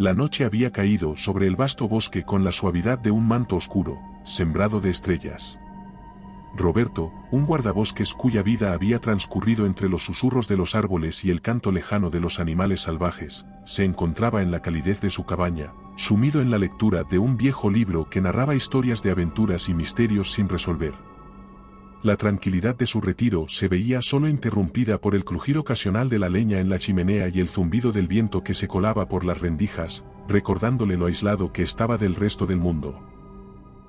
La noche había caído sobre el vasto bosque con la suavidad de un manto oscuro, sembrado de estrellas. Roberto, un guardabosques cuya vida había transcurrido entre los susurros de los árboles y el canto lejano de los animales salvajes, se encontraba en la calidez de su cabaña, sumido en la lectura de un viejo libro que narraba historias de aventuras y misterios sin resolver. La tranquilidad de su retiro se veía solo interrumpida por el crujir ocasional de la leña en la chimenea y el zumbido del viento que se colaba por las rendijas, recordándole lo aislado que estaba del resto del mundo.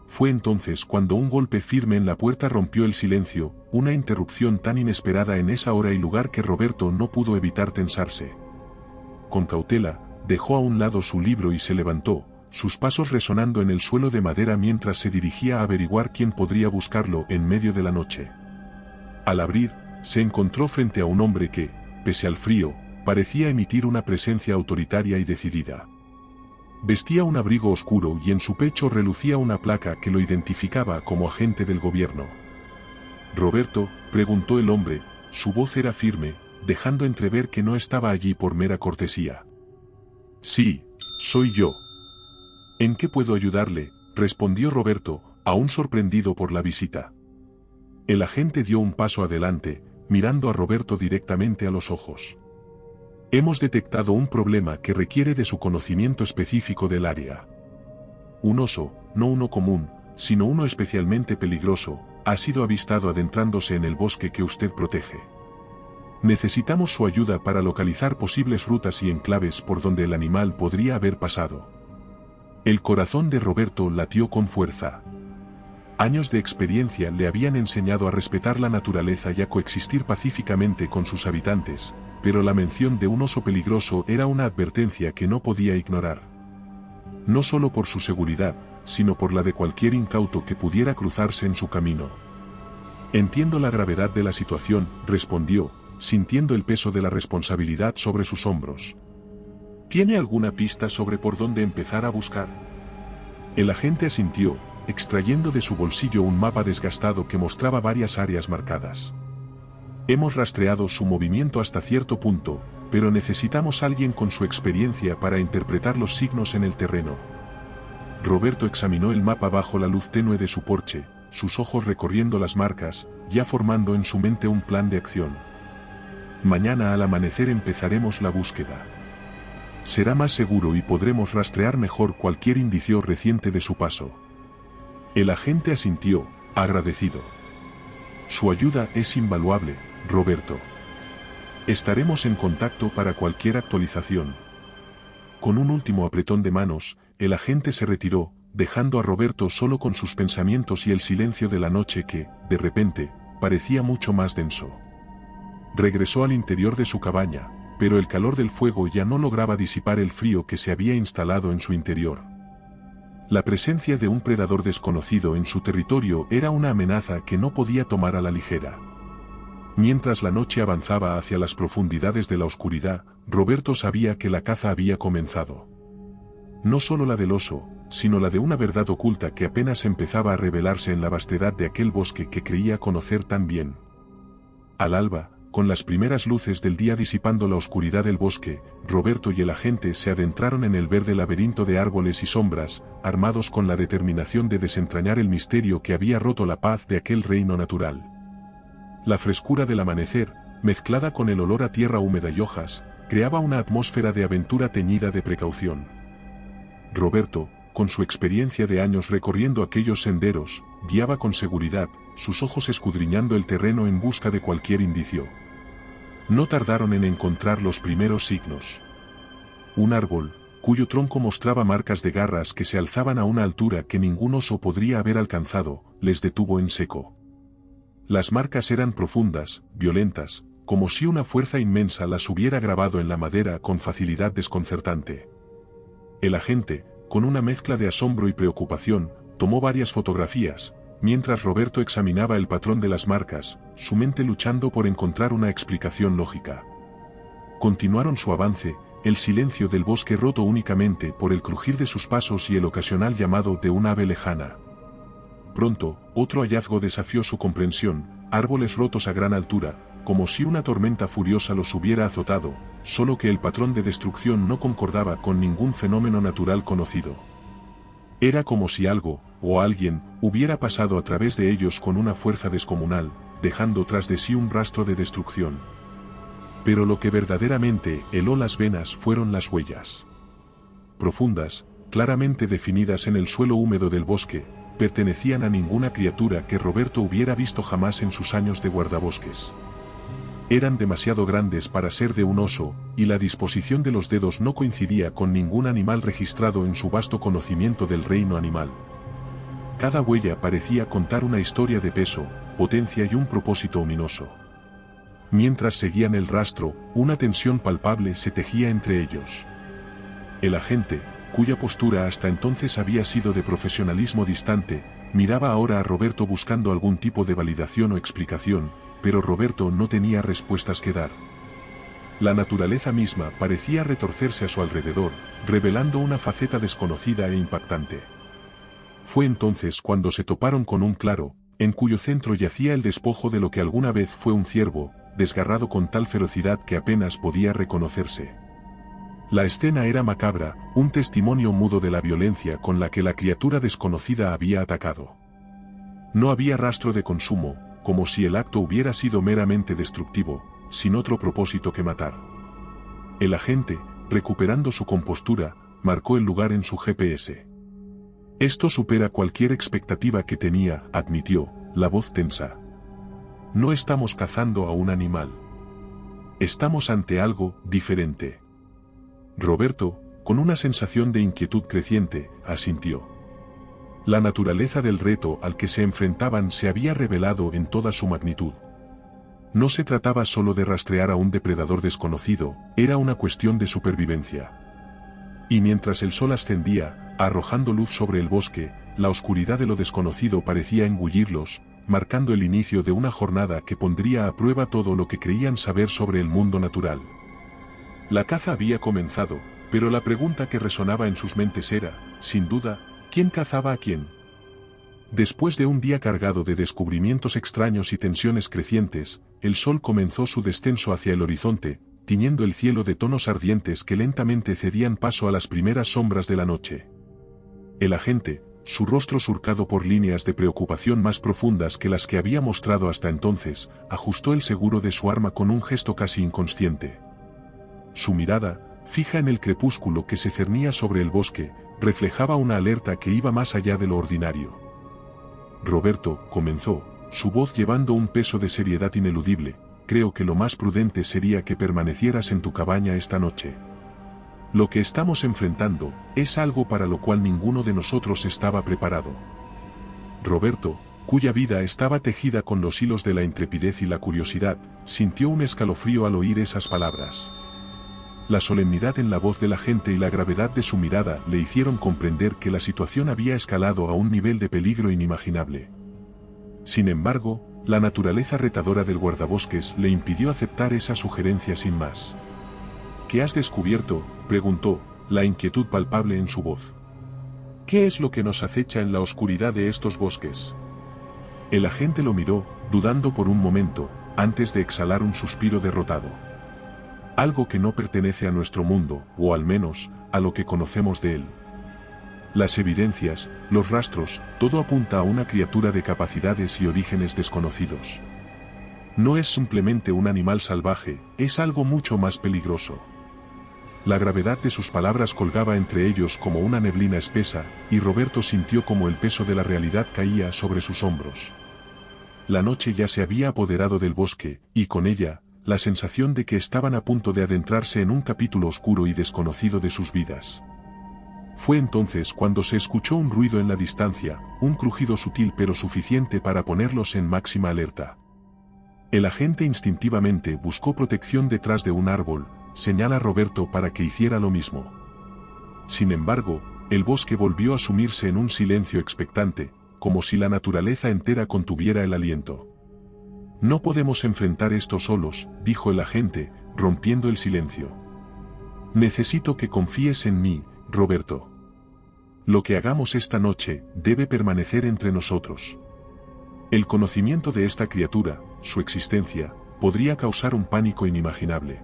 Fue entonces cuando un golpe firme en la puerta rompió el silencio, una interrupción tan inesperada en esa hora y lugar que Roberto no pudo evitar tensarse. Con cautela, dejó a un lado su libro y se levantó, sus pasos resonando en el suelo de madera mientras se dirigía a averiguar quién podría buscarlo en medio de la noche. Al abrir, se encontró frente a un hombre que, pese al frío, parecía emitir una presencia autoritaria y decidida. Vestía un abrigo oscuro y en su pecho relucía una placa que lo identificaba como agente del gobierno. «Roberto», preguntó el hombre, su voz era firme, dejando entrever que no estaba allí por mera cortesía. «Sí, soy yo». «¿En qué puedo ayudarle?», respondió Roberto, aún sorprendido por la visita. El agente dio un paso adelante, mirando a Roberto directamente a los ojos. «Hemos detectado un problema que requiere de su conocimiento específico del área. Un oso, no uno común, sino uno especialmente peligroso, ha sido avistado adentrándose en el bosque que usted protege. Necesitamos su ayuda para localizar posibles rutas y enclaves por donde el animal podría haber pasado». El corazón de Roberto latió con fuerza. Años de experiencia le habían enseñado a respetar la naturaleza y a coexistir pacíficamente con sus habitantes, pero la mención de un oso peligroso era una advertencia que no podía ignorar. No solo por su seguridad, sino por la de cualquier incauto que pudiera cruzarse en su camino. «Entiendo la gravedad de la situación», respondió, sintiendo el peso de la responsabilidad sobre sus hombros. «¿Tiene alguna pista sobre por dónde empezar a buscar?». El agente asintió, extrayendo de su bolsillo un mapa desgastado que mostraba varias áreas marcadas. «Hemos rastreado su movimiento hasta cierto punto, pero necesitamos a alguien con su experiencia para interpretar los signos en el terreno». Roberto examinó el mapa bajo la luz tenue de su porche, sus ojos recorriendo las marcas, ya formando en su mente un plan de acción. «Mañana al amanecer empezaremos la búsqueda. Será más seguro y podremos rastrear mejor cualquier indicio reciente de su paso». El agente asintió, agradecido. «Su ayuda es invaluable, Roberto. Estaremos en contacto para cualquier actualización». Con un último apretón de manos, el agente se retiró, dejando a Roberto solo con sus pensamientos y el silencio de la noche que, de repente, parecía mucho más denso. Regresó al interior de su cabaña, pero el calor del fuego ya no lograba disipar el frío que se había instalado en su interior. La presencia de un predador desconocido en su territorio era una amenaza que no podía tomar a la ligera. Mientras la noche avanzaba hacia las profundidades de la oscuridad, Roberto sabía que la caza había comenzado. No solo la del oso, sino la de una verdad oculta que apenas empezaba a revelarse en la vastedad de aquel bosque que creía conocer tan bien. Al alba, con las primeras luces del día disipando la oscuridad del bosque, Roberto y el agente se adentraron en el verde laberinto de árboles y sombras, armados con la determinación de desentrañar el misterio que había roto la paz de aquel reino natural. La frescura del amanecer, mezclada con el olor a tierra húmeda y hojas, creaba una atmósfera de aventura teñida de precaución. Roberto, con su experiencia de años recorriendo aquellos senderos, guiaba con seguridad, sus ojos escudriñando el terreno en busca de cualquier indicio. No tardaron en encontrar los primeros signos. Un árbol, cuyo tronco mostraba marcas de garras que se alzaban a una altura que ningún oso podría haber alcanzado, les detuvo en seco. Las marcas eran profundas, violentas, como si una fuerza inmensa las hubiera grabado en la madera con facilidad desconcertante. El agente, con una mezcla de asombro y preocupación, tomó varias fotografías, mientras Roberto examinaba el patrón de las marcas, su mente luchando por encontrar una explicación lógica. Continuaron su avance, el silencio del bosque roto únicamente por el crujir de sus pasos y el ocasional llamado de un ave lejana. Pronto, otro hallazgo desafió su comprensión, árboles rotos a gran altura, como si una tormenta furiosa los hubiera azotado, solo que el patrón de destrucción no concordaba con ningún fenómeno natural conocido. Era como si algo, o alguien, hubiera pasado a través de ellos con una fuerza descomunal, dejando tras de sí un rastro de destrucción. Pero lo que verdaderamente heló las venas fueron las huellas. Profundas, claramente definidas en el suelo húmedo del bosque, pertenecían a ninguna criatura que Roberto hubiera visto jamás en sus años de guardabosques. Eran demasiado grandes para ser de un oso, y la disposición de los dedos no coincidía con ningún animal registrado en su vasto conocimiento del reino animal. Cada huella parecía contar una historia de peso, potencia y un propósito ominoso. Mientras seguían el rastro, una tensión palpable se tejía entre ellos. El agente, cuya postura hasta entonces había sido de profesionalismo distante, miraba ahora a Roberto buscando algún tipo de validación o explicación, pero Roberto no tenía respuestas que dar. La naturaleza misma parecía retorcerse a su alrededor, revelando una faceta desconocida e impactante. Fue entonces cuando se toparon con un claro, en cuyo centro yacía el despojo de lo que alguna vez fue un ciervo, desgarrado con tal ferocidad que apenas podía reconocerse. La escena era macabra, un testimonio mudo de la violencia con la que la criatura desconocida había atacado. No había rastro de consumo, como si el acto hubiera sido meramente destructivo, sin otro propósito que matar. El agente, recuperando su compostura, marcó el lugar en su GPS. Esto supera cualquier expectativa que tenía, admitió, la voz tensa. No estamos cazando a un animal. Estamos ante algo diferente. Roberto, con una sensación de inquietud creciente, asintió. La naturaleza del reto al que se enfrentaban se había revelado en toda su magnitud. No se trataba solo de rastrear a un depredador desconocido, era una cuestión de supervivencia. Y mientras el sol ascendía, arrojando luz sobre el bosque, la oscuridad de lo desconocido parecía engullirlos, marcando el inicio de una jornada que pondría a prueba todo lo que creían saber sobre el mundo natural. La caza había comenzado, pero la pregunta que resonaba en sus mentes era, sin duda, ¿quién cazaba a quién? Después de un día cargado de descubrimientos extraños y tensiones crecientes, el sol comenzó su descenso hacia el horizonte, tiñendo el cielo de tonos ardientes que lentamente cedían paso a las primeras sombras de la noche. El agente, su rostro surcado por líneas de preocupación más profundas que las que había mostrado hasta entonces, ajustó el seguro de su arma con un gesto casi inconsciente. Su mirada, fija en el crepúsculo que se cernía sobre el bosque, reflejaba una alerta que iba más allá de lo ordinario. Roberto, comenzó, su voz llevando un peso de seriedad ineludible, creo que lo más prudente sería que permanecieras en tu cabaña esta noche. Lo que estamos enfrentando, es algo para lo cual ninguno de nosotros estaba preparado. Roberto, cuya vida estaba tejida con los hilos de la intrepidez y la curiosidad, sintió un escalofrío al oír esas palabras. La solemnidad en la voz de la gente y la gravedad de su mirada le hicieron comprender que la situación había escalado a un nivel de peligro inimaginable. Sin embargo, la naturaleza retadora del guardabosques le impidió aceptar esa sugerencia sin más. ¿Qué has descubierto?, preguntó, la inquietud palpable en su voz. ¿Qué es lo que nos acecha en la oscuridad de estos bosques? El agente lo miró, dudando por un momento, antes de exhalar un suspiro derrotado. Algo que no pertenece a nuestro mundo, o al menos, a lo que conocemos de él. Las evidencias, los rastros, todo apunta a una criatura de capacidades y orígenes desconocidos. No es simplemente un animal salvaje, es algo mucho más peligroso. La gravedad de sus palabras colgaba entre ellos como una neblina espesa, y Roberto sintió como el peso de la realidad caía sobre sus hombros. La noche ya se había apoderado del bosque, y con ella, la sensación de que estaban a punto de adentrarse en un capítulo oscuro y desconocido de sus vidas. Fue entonces cuando se escuchó un ruido en la distancia, un crujido sutil pero suficiente para ponerlos en máxima alerta. El agente instintivamente buscó protección detrás de un árbol, señala a Roberto para que hiciera lo mismo. Sin embargo, el bosque volvió a sumirse en un silencio expectante, como si la naturaleza entera contuviera el aliento. No podemos enfrentar esto solos, dijo el agente, rompiendo el silencio. Necesito que confíes en mí, Roberto. Lo que hagamos esta noche, debe permanecer entre nosotros. El conocimiento de esta criatura, su existencia, podría causar un pánico inimaginable.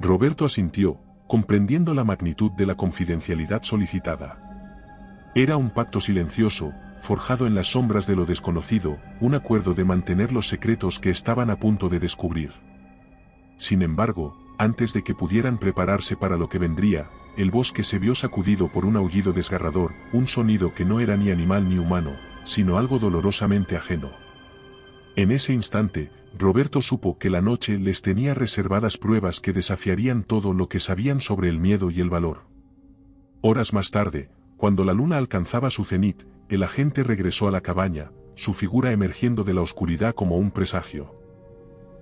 Roberto asintió, comprendiendo la magnitud de la confidencialidad solicitada. Era un pacto silencioso, forjado en las sombras de lo desconocido, un acuerdo de mantener los secretos que estaban a punto de descubrir. Sin embargo, antes de que pudieran prepararse para lo que vendría, el bosque se vio sacudido por un aullido desgarrador, un sonido que no era ni animal ni humano, sino algo dolorosamente ajeno. En ese instante, Roberto supo que la noche les tenía reservadas pruebas que desafiarían todo lo que sabían sobre el miedo y el valor. Horas más tarde, cuando la luna alcanzaba su cenit, el agente regresó a la cabaña, su figura emergiendo de la oscuridad como un presagio.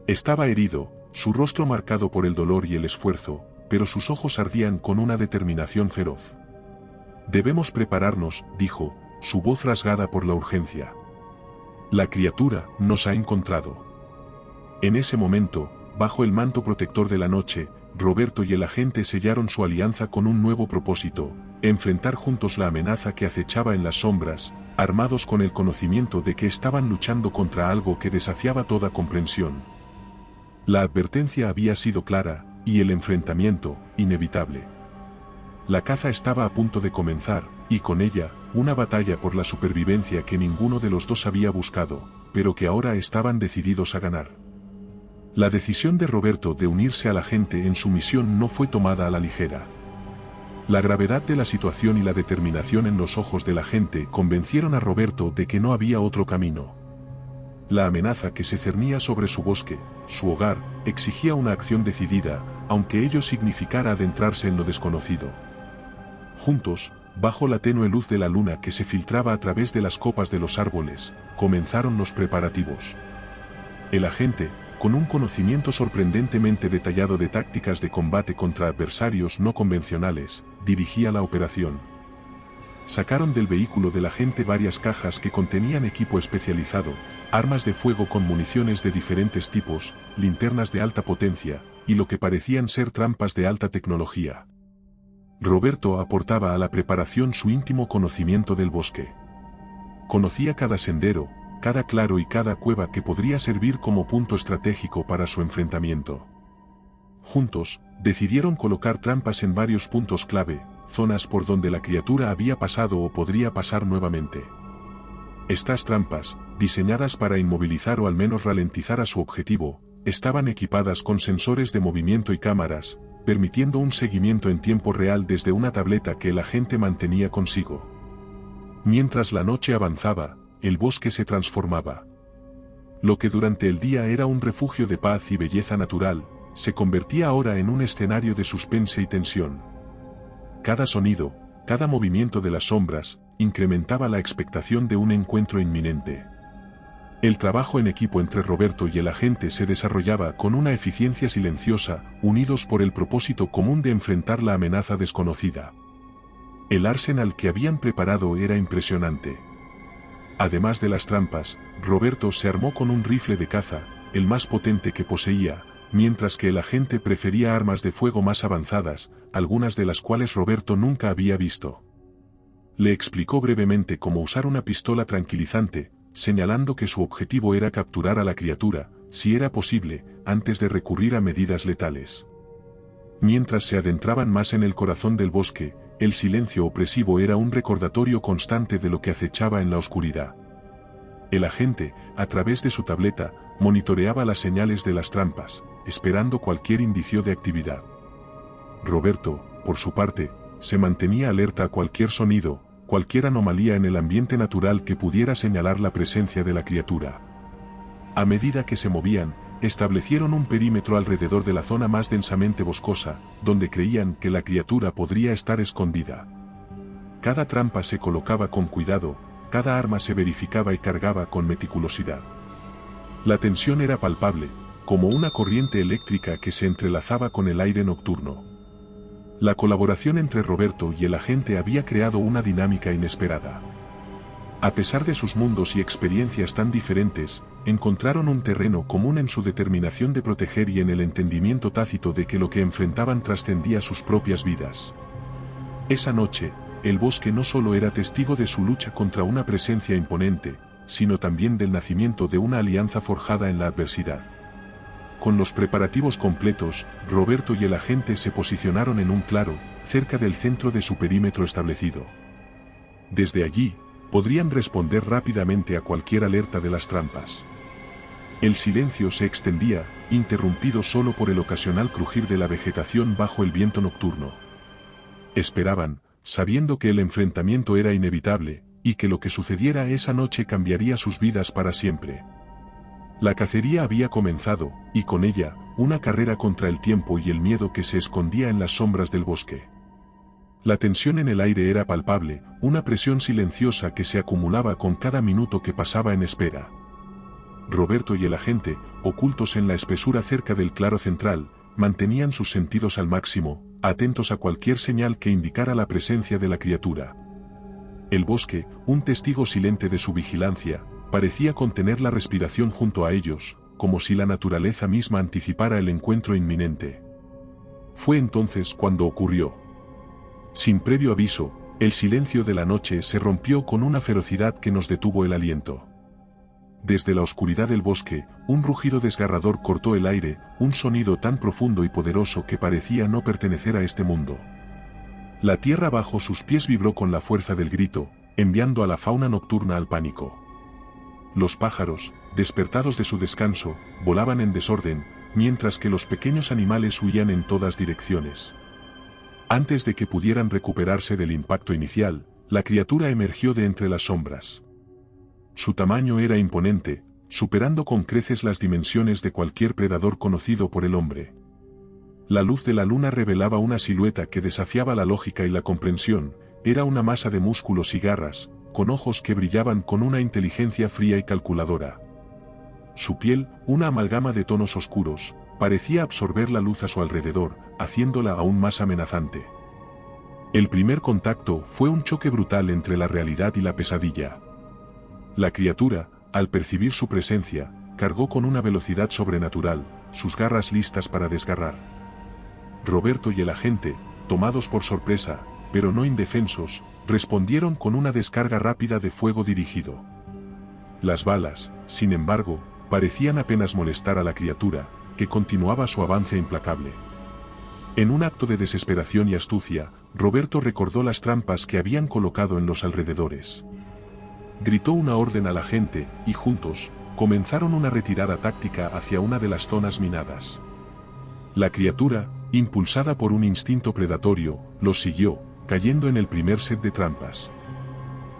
Estaba herido, su rostro marcado por el dolor y el esfuerzo, pero sus ojos ardían con una determinación feroz. «Debemos prepararnos», dijo, su voz rasgada por la urgencia. «La criatura nos ha encontrado». En ese momento, bajo el manto protector de la noche, Roberto y el agente sellaron su alianza con un nuevo propósito: enfrentar juntos la amenaza que acechaba en las sombras, armados con el conocimiento de que estaban luchando contra algo que desafiaba toda comprensión. La advertencia había sido clara, y el enfrentamiento, inevitable. La caza estaba a punto de comenzar, y con ella, una batalla por la supervivencia que ninguno de los dos había buscado, pero que ahora estaban decididos a ganar. La decisión de Roberto de unirse a la gente en su misión no fue tomada a la ligera. La gravedad de la situación y la determinación en los ojos de la gente convencieron a Roberto de que no había otro camino. La amenaza que se cernía sobre su bosque, su hogar, exigía una acción decidida, aunque ello significara adentrarse en lo desconocido. Juntos, bajo la tenue luz de la luna que se filtraba a través de las copas de los árboles, comenzaron los preparativos. El agente, con un conocimiento sorprendentemente detallado de tácticas de combate contra adversarios no convencionales, dirigía la operación. Sacaron del vehículo del agente varias cajas que contenían equipo especializado, armas de fuego con municiones de diferentes tipos, linternas de alta potencia, y lo que parecían ser trampas de alta tecnología. Roberto aportaba a la preparación su íntimo conocimiento del bosque. Conocía cada sendero, cada claro y cada cueva que podría servir como punto estratégico para su enfrentamiento. Juntos, decidieron colocar trampas en varios puntos clave, zonas por donde la criatura había pasado o podría pasar nuevamente. Estas trampas, diseñadas para inmovilizar o al menos ralentizar a su objetivo, estaban equipadas con sensores de movimiento y cámaras, permitiendo un seguimiento en tiempo real desde una tableta que el agente mantenía consigo. Mientras la noche avanzaba, el bosque se transformaba. Lo que durante el día era un refugio de paz y belleza natural, se convertía ahora en un escenario de suspense y tensión. Cada sonido, cada movimiento de las sombras, incrementaba la expectación de un encuentro inminente. El trabajo en equipo entre Roberto y el agente se desarrollaba con una eficiencia silenciosa, unidos por el propósito común de enfrentar la amenaza desconocida. El arsenal que habían preparado era impresionante. Además de las trampas, Roberto se armó con un rifle de caza, el más potente que poseía, mientras que el agente prefería armas de fuego más avanzadas, algunas de las cuales Roberto nunca había visto. Le explicó brevemente cómo usar una pistola tranquilizante, señalando que su objetivo era capturar a la criatura, si era posible, antes de recurrir a medidas letales. Mientras se adentraban más en el corazón del bosque, el silencio opresivo era un recordatorio constante de lo que acechaba en la oscuridad. El agente, a través de su tableta, monitoreaba las señales de las trampas, esperando cualquier indicio de actividad. Roberto, por su parte, se mantenía alerta a cualquier sonido, cualquier anomalía en el ambiente natural que pudiera señalar la presencia de la criatura. A medida que se movían, establecieron un perímetro alrededor de la zona más densamente boscosa, donde creían que la criatura podría estar escondida. Cada trampa se colocaba con cuidado, cada arma se verificaba y cargaba con meticulosidad. La tensión era palpable, como una corriente eléctrica que se entrelazaba con el aire nocturno. La colaboración entre Roberto y el agente había creado una dinámica inesperada. A pesar de sus mundos y experiencias tan diferentes, encontraron un terreno común en su determinación de proteger y en el entendimiento tácito de que lo que enfrentaban trascendía sus propias vidas. Esa noche, el bosque no solo era testigo de su lucha contra una presencia imponente, sino también del nacimiento de una alianza forjada en la adversidad. Con los preparativos completos, Roberto y el agente se posicionaron en un claro, cerca del centro de su perímetro establecido. Desde allí, podrían responder rápidamente a cualquier alerta de las trampas. El silencio se extendía, interrumpido solo por el ocasional crujir de la vegetación bajo el viento nocturno. Esperaban, sabiendo que el enfrentamiento era inevitable, y que lo que sucediera esa noche cambiaría sus vidas para siempre. La cacería había comenzado, y con ella, una carrera contra el tiempo y el miedo que se escondía en las sombras del bosque. La tensión en el aire era palpable, una presión silenciosa que se acumulaba con cada minuto que pasaba en espera. Roberto y el agente, ocultos en la espesura cerca del claro central, mantenían sus sentidos al máximo, atentos a cualquier señal que indicara la presencia de la criatura. El bosque, un testigo silente de su vigilancia, parecía contener la respiración junto a ellos, como si la naturaleza misma anticipara el encuentro inminente. Fue entonces cuando ocurrió. Sin previo aviso, el silencio de la noche se rompió con una ferocidad que nos detuvo el aliento. Desde la oscuridad del bosque, un rugido desgarrador cortó el aire, un sonido tan profundo y poderoso que parecía no pertenecer a este mundo. La tierra bajo sus pies vibró con la fuerza del grito, enviando a la fauna nocturna al pánico. Los pájaros, despertados de su descanso, volaban en desorden, mientras que los pequeños animales huían en todas direcciones. Antes de que pudieran recuperarse del impacto inicial, la criatura emergió de entre las sombras. Su tamaño era imponente, superando con creces las dimensiones de cualquier predador conocido por el hombre. La luz de la luna revelaba una silueta que desafiaba la lógica y la comprensión, era una masa de músculos y garras, con ojos que brillaban con una inteligencia fría y calculadora. Su piel, una amalgama de tonos oscuros, parecía absorber la luz a su alrededor, haciéndola aún más amenazante. El primer contacto fue un choque brutal entre la realidad y la pesadilla. La criatura, al percibir su presencia, cargó con una velocidad sobrenatural, sus garras listas para desgarrar. Roberto y el agente, tomados por sorpresa, pero no indefensos, respondieron con una descarga rápida de fuego dirigido. Las balas, sin embargo, parecían apenas molestar a la criatura, que continuaba su avance implacable. En un acto de desesperación y astucia, Roberto recordó las trampas que habían colocado en los alrededores. Gritó una orden a la gente, y juntos, comenzaron una retirada táctica hacia una de las zonas minadas. La criatura, impulsada por un instinto predatorio, los siguió, cayendo en el primer set de trampas.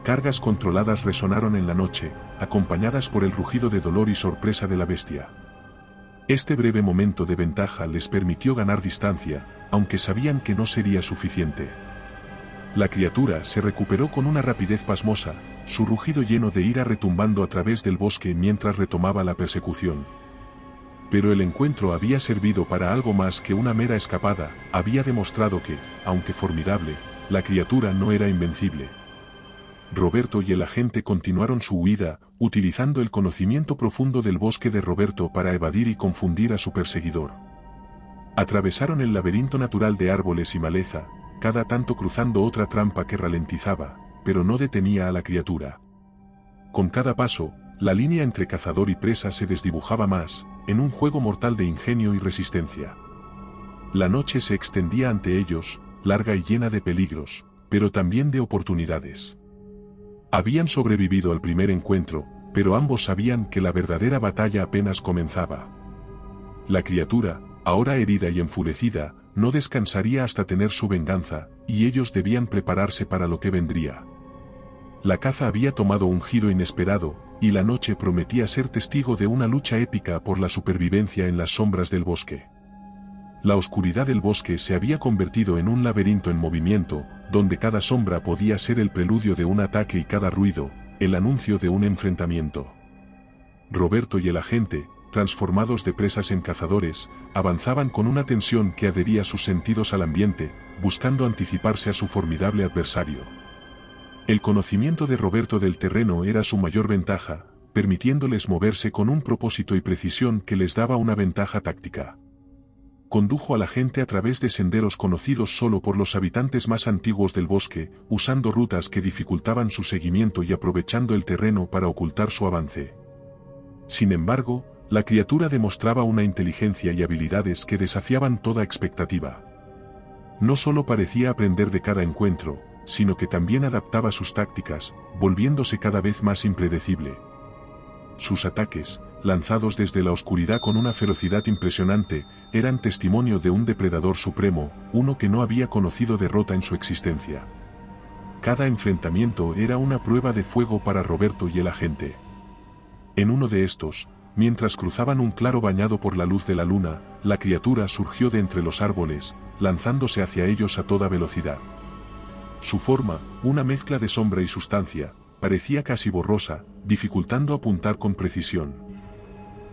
Cargas controladas resonaron en la noche, acompañadas por el rugido de dolor y sorpresa de la bestia. Este breve momento de ventaja les permitió ganar distancia, aunque sabían que no sería suficiente. La criatura se recuperó con una rapidez pasmosa, su rugido lleno de ira retumbando a través del bosque mientras retomaba la persecución. Pero el encuentro había servido para algo más que una mera escapada, había demostrado que, aunque formidable, la criatura no era invencible. Roberto y el agente continuaron su huida, utilizando el conocimiento profundo del bosque de Roberto para evadir y confundir a su perseguidor. Atravesaron el laberinto natural de árboles y maleza, cada tanto cruzando otra trampa que ralentizaba, pero no detenía a la criatura. Con cada paso, la línea entre cazador y presa se desdibujaba más, en un juego mortal de ingenio y resistencia. La noche se extendía ante ellos, larga y llena de peligros, pero también de oportunidades. Habían sobrevivido al primer encuentro, pero ambos sabían que la verdadera batalla apenas comenzaba. La criatura, ahora herida y enfurecida, no descansaría hasta tener su venganza, y ellos debían prepararse para lo que vendría. La caza había tomado un giro inesperado, y la noche prometía ser testigo de una lucha épica por la supervivencia en las sombras del bosque. La oscuridad del bosque se había convertido en un laberinto en movimiento, donde cada sombra podía ser el preludio de un ataque y cada ruido, el anuncio de un enfrentamiento. Roberto y el agente, transformados de presas en cazadores, avanzaban con una tensión que adhería sus sentidos al ambiente, buscando anticiparse a su formidable adversario. El conocimiento de Roberto del terreno era su mayor ventaja, permitiéndoles moverse con un propósito y precisión que les daba una ventaja táctica. Condujo a la gente a través de senderos conocidos solo por los habitantes más antiguos del bosque, usando rutas que dificultaban su seguimiento y aprovechando el terreno para ocultar su avance. Sin embargo, La criatura demostraba una inteligencia y habilidades que desafiaban toda expectativa. No solo parecía aprender de cada encuentro, sino que también adaptaba sus tácticas, volviéndose cada vez más impredecible. Sus ataques, lanzados desde la oscuridad con una ferocidad impresionante, eran testimonio de un depredador supremo, uno que no había conocido derrota en su existencia. Cada enfrentamiento era una prueba de fuego para Roberto y el agente. En uno de estos, mientras cruzaban un claro bañado por la luz de la luna, la criatura surgió de entre los árboles, lanzándose hacia ellos a toda velocidad. Su forma, una mezcla de sombra y sustancia, parecía casi borrosa, dificultando apuntar con precisión.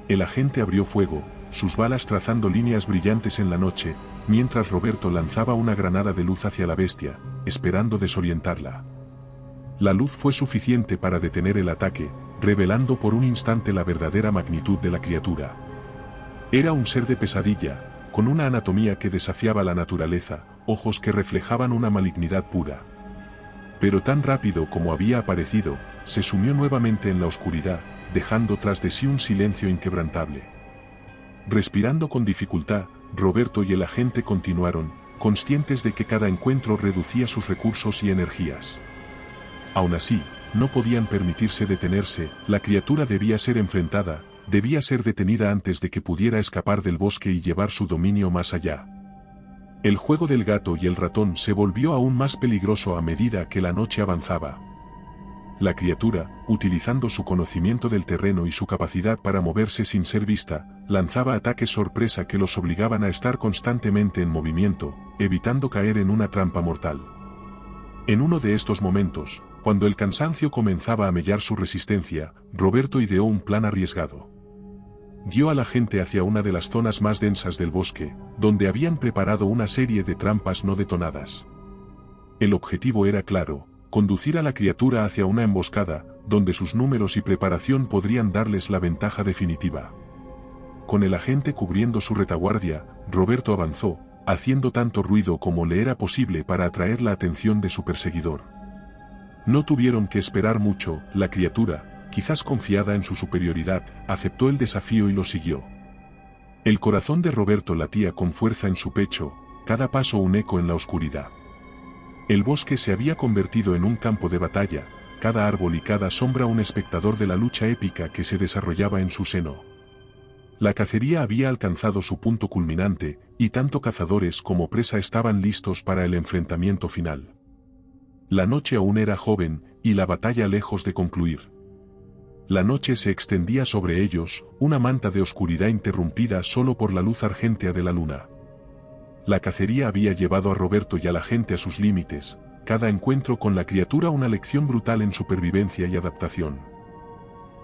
El agente abrió fuego, sus balas trazando líneas brillantes en la noche, mientras Roberto lanzaba una granada de luz hacia la bestia, esperando desorientarla. La luz fue suficiente para detener el ataque, revelando por un instante la verdadera magnitud de la criatura. Era un ser de pesadilla, con una anatomía que desafiaba la naturaleza, ojos que reflejaban una malignidad pura. Pero tan rápido como había aparecido, se sumió nuevamente en la oscuridad, dejando tras de sí un silencio inquebrantable. Respirando con dificultad, Roberto y el agente continuaron, conscientes de que cada encuentro reducía sus recursos y energías. Aún así, no podían permitirse detenerse, la criatura debía ser enfrentada, debía ser detenida antes de que pudiera escapar del bosque y llevar su dominio más allá. El juego del gato y el ratón se volvió aún más peligroso a medida que la noche avanzaba. La criatura, utilizando su conocimiento del terreno y su capacidad para moverse sin ser vista, lanzaba ataques sorpresa que los obligaban a estar constantemente en movimiento, evitando caer en una trampa mortal. En uno de estos momentos, cuando el cansancio comenzaba a mellar su resistencia, Roberto ideó un plan arriesgado. Guió a la gente hacia una de las zonas más densas del bosque, donde habían preparado una serie de trampas no detonadas. El objetivo era claro: conducir a la criatura hacia una emboscada, donde sus números y preparación podrían darles la ventaja definitiva. Con el agente cubriendo su retaguardia, Roberto avanzó, haciendo tanto ruido como le era posible para atraer la atención de su perseguidor. No tuvieron que esperar mucho, la criatura, quizás confiada en su superioridad, aceptó el desafío y lo siguió. El corazón de Roberto latía con fuerza en su pecho, cada paso un eco en la oscuridad. El bosque se había convertido en un campo de batalla, cada árbol y cada sombra un espectador de la lucha épica que se desarrollaba en su seno. La cacería había alcanzado su punto culminante, y tanto cazadores como presa estaban listos para el enfrentamiento final. La noche aún era joven, y la batalla lejos de concluir. La noche se extendía sobre ellos, una manta de oscuridad interrumpida solo por la luz argéntea de la luna. La cacería había llevado a Roberto y a la gente a sus límites, cada encuentro con la criatura una lección brutal en supervivencia y adaptación.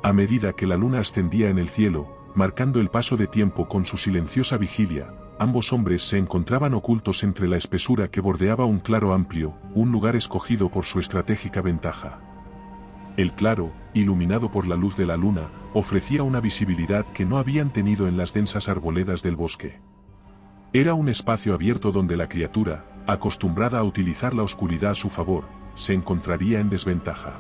A medida que la luna ascendía en el cielo, marcando el paso de tiempo con su silenciosa vigilia, ambos hombres se encontraban ocultos entre la espesura que bordeaba un claro amplio, un lugar escogido por su estratégica ventaja. El claro, iluminado por la luz de la luna, ofrecía una visibilidad que no habían tenido en las densas arboledas del bosque. Era un espacio abierto donde la criatura, acostumbrada a utilizar la oscuridad a su favor, se encontraría en desventaja.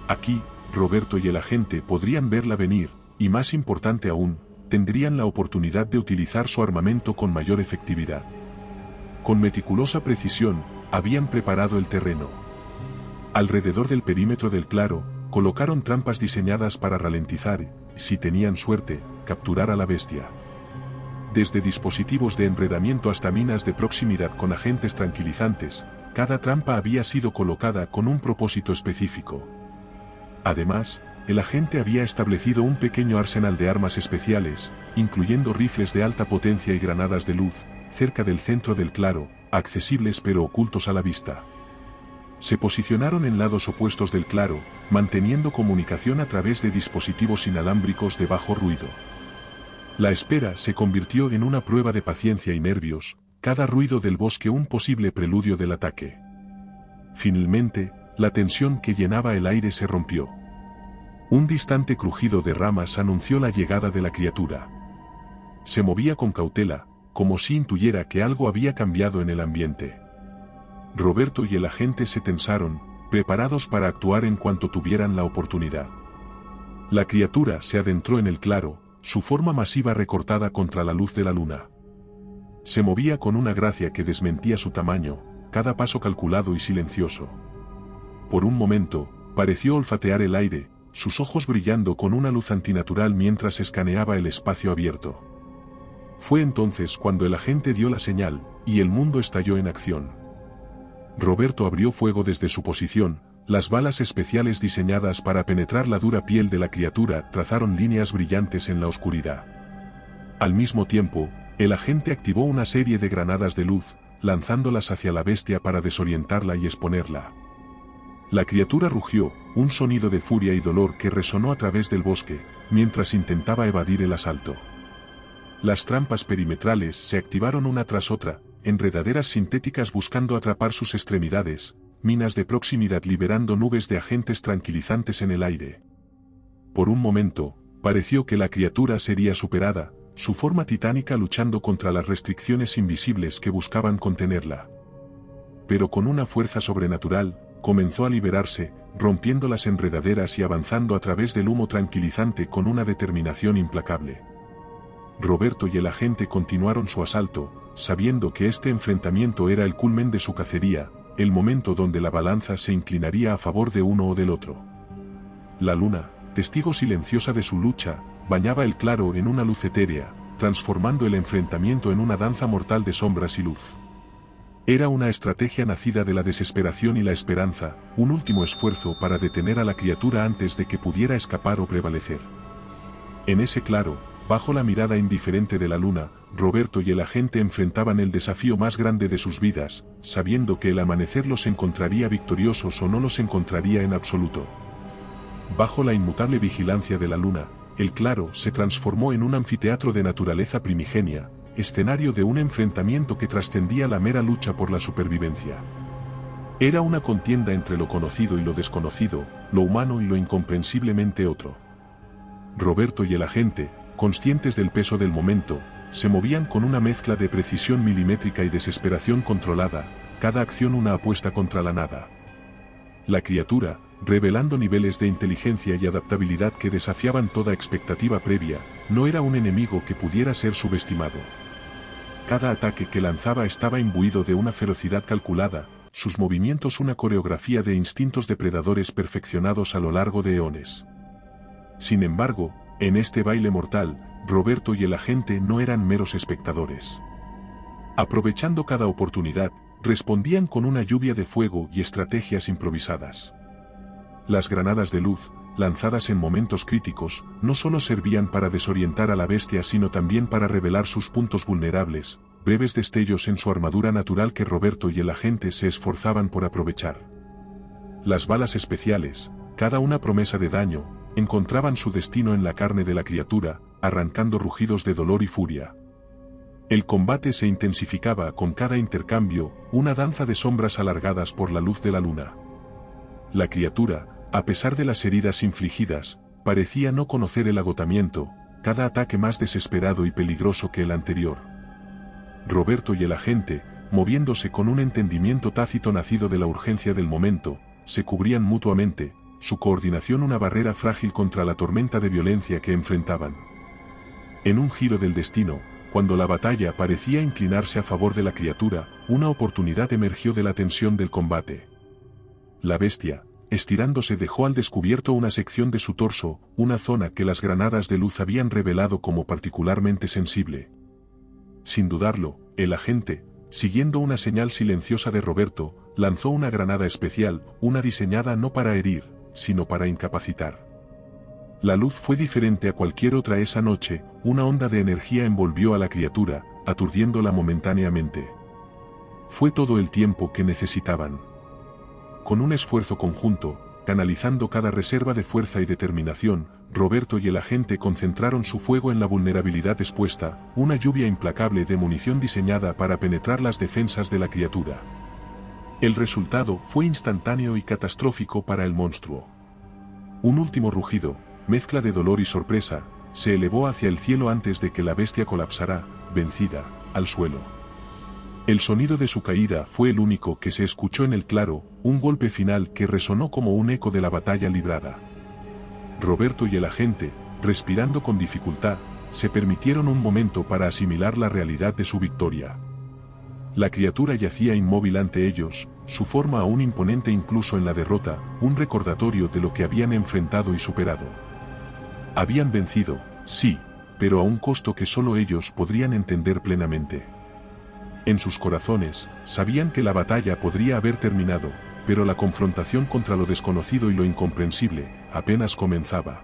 Aquí, Roberto y el agente podrían verla venir, y más importante aún, tendrían la oportunidad de utilizar su armamento con mayor efectividad. Con meticulosa precisión, habían preparado el terreno. Alrededor del perímetro del claro, colocaron trampas diseñadas para ralentizar, si tenían suerte, capturar a la bestia. Desde dispositivos de enredamiento hasta minas de proximidad con agentes tranquilizantes, cada trampa había sido colocada con un propósito específico. Además, el agente había establecido un pequeño arsenal de armas especiales, incluyendo rifles de alta potencia y granadas de luz, cerca del centro del claro, accesibles pero ocultos a la vista. Se posicionaron en lados opuestos del claro, manteniendo comunicación a través de dispositivos inalámbricos de bajo ruido. La espera se convirtió en una prueba de paciencia y nervios, cada ruido del bosque un posible preludio del ataque. Finalmente, la tensión que llenaba el aire se rompió. Un distante crujido de ramas anunció la llegada de la criatura. Se movía con cautela, como si intuyera que algo había cambiado en el ambiente. Roberto y el agente se tensaron, preparados para actuar en cuanto tuvieran la oportunidad. La criatura se adentró en el claro, su forma masiva recortada contra la luz de la luna. Se movía con una gracia que desmentía su tamaño, cada paso calculado y silencioso. Por un momento, pareció olfatear el aire, sus ojos brillando con una luz antinatural mientras escaneaba el espacio abierto. Fue entonces cuando el agente dio la señal, y el mundo estalló en acción. Roberto abrió fuego desde su posición, las balas especiales diseñadas para penetrar la dura piel de la criatura trazaron líneas brillantes en la oscuridad. Al mismo tiempo, el agente activó una serie de granadas de luz, lanzándolas hacia la bestia para desorientarla y exponerla. La criatura rugió, un sonido de furia y dolor que resonó a través del bosque, mientras intentaba evadir el asalto. Las trampas perimetrales se activaron una tras otra, enredaderas sintéticas buscando atrapar sus extremidades, minas de proximidad liberando nubes de agentes tranquilizantes en el aire. Por un momento, pareció que la criatura sería superada, su forma titánica luchando contra las restricciones invisibles que buscaban contenerla. Pero con una fuerza sobrenatural, comenzó a liberarse, rompiendo las enredaderas y avanzando a través del humo tranquilizante con una determinación implacable. Roberto y el agente continuaron su asalto, sabiendo que este enfrentamiento era el culmen de su cacería, el momento donde la balanza se inclinaría a favor de uno o del otro. La luna, testigo silenciosa de su lucha, bañaba el claro en una luz etérea, transformando el enfrentamiento en una danza mortal de sombras y luz. Era una estrategia nacida de la desesperación y la esperanza, un último esfuerzo para detener a la criatura antes de que pudiera escapar o prevalecer. En ese claro, bajo la mirada indiferente de la luna, Roberto y el agente enfrentaban el desafío más grande de sus vidas, sabiendo que el amanecer los encontraría victoriosos o no los encontraría en absoluto. Bajo la inmutable vigilancia de la luna, el claro se transformó en un anfiteatro de naturaleza primigenia, escenario de un enfrentamiento que trascendía la mera lucha por la supervivencia. Era una contienda entre lo conocido y lo desconocido, lo humano y lo incomprensiblemente otro. Roberto y el agente, conscientes del peso del momento, se movían con una mezcla de precisión milimétrica y desesperación controlada, cada acción una apuesta contra la nada. La criatura, revelando niveles de inteligencia y adaptabilidad que desafiaban toda expectativa previa, no era un enemigo que pudiera ser subestimado. Cada ataque que lanzaba estaba imbuido de una ferocidad calculada, sus movimientos una coreografía de instintos depredadores perfeccionados a lo largo de eones. Sin embargo, en este baile mortal, Roberto y el agente no eran meros espectadores. Aprovechando cada oportunidad, respondían con una lluvia de fuego y estrategias improvisadas. Las granadas de luz, lanzadas en momentos críticos, no solo servían para desorientar a la bestia sino también para revelar sus puntos vulnerables, breves destellos en su armadura natural que Roberto y el agente se esforzaban por aprovechar. Las balas especiales, cada una promesa de daño, encontraban su destino en la carne de la criatura, arrancando rugidos de dolor y furia. El combate se intensificaba con cada intercambio, una danza de sombras alargadas por la luz de la luna. La criatura, a pesar de las heridas infligidas, parecía no conocer el agotamiento, cada ataque más desesperado y peligroso que el anterior. Roberto y el agente, moviéndose con un entendimiento tácito nacido de la urgencia del momento, se cubrían mutuamente, su coordinación una barrera frágil contra la tormenta de violencia que enfrentaban. En un giro del destino, cuando la batalla parecía inclinarse a favor de la criatura, una oportunidad emergió de la tensión del combate. La bestia, estirándose, dejó al descubierto una sección de su torso, una zona que las granadas de luz habían revelado como particularmente sensible. Sin dudarlo, el agente, siguiendo una señal silenciosa de Roberto, lanzó una granada especial, una diseñada no para herir, sino para incapacitar. La luz fue diferente a cualquier otra esa noche, una onda de energía envolvió a la criatura, aturdiéndola momentáneamente. Fue todo el tiempo que necesitaban. Con un esfuerzo conjunto, canalizando cada reserva de fuerza y determinación, Roberto y el agente concentraron su fuego en la vulnerabilidad expuesta, una lluvia implacable de munición diseñada para penetrar las defensas de la criatura. El resultado fue instantáneo y catastrófico para el monstruo. Un último rugido, mezcla de dolor y sorpresa, se elevó hacia el cielo antes de que la bestia colapsara, vencida, al suelo. El sonido de su caída fue el único que se escuchó en el claro, un golpe final que resonó como un eco de la batalla librada. Roberto y el agente, respirando con dificultad, se permitieron un momento para asimilar la realidad de su victoria. La criatura yacía inmóvil ante ellos, su forma aún imponente incluso en la derrota, un recordatorio de lo que habían enfrentado y superado. Habían vencido, sí, pero a un costo que solo ellos podrían entender plenamente. En sus corazones, sabían que la batalla podría haber terminado, pero la confrontación contra lo desconocido y lo incomprensible, apenas comenzaba.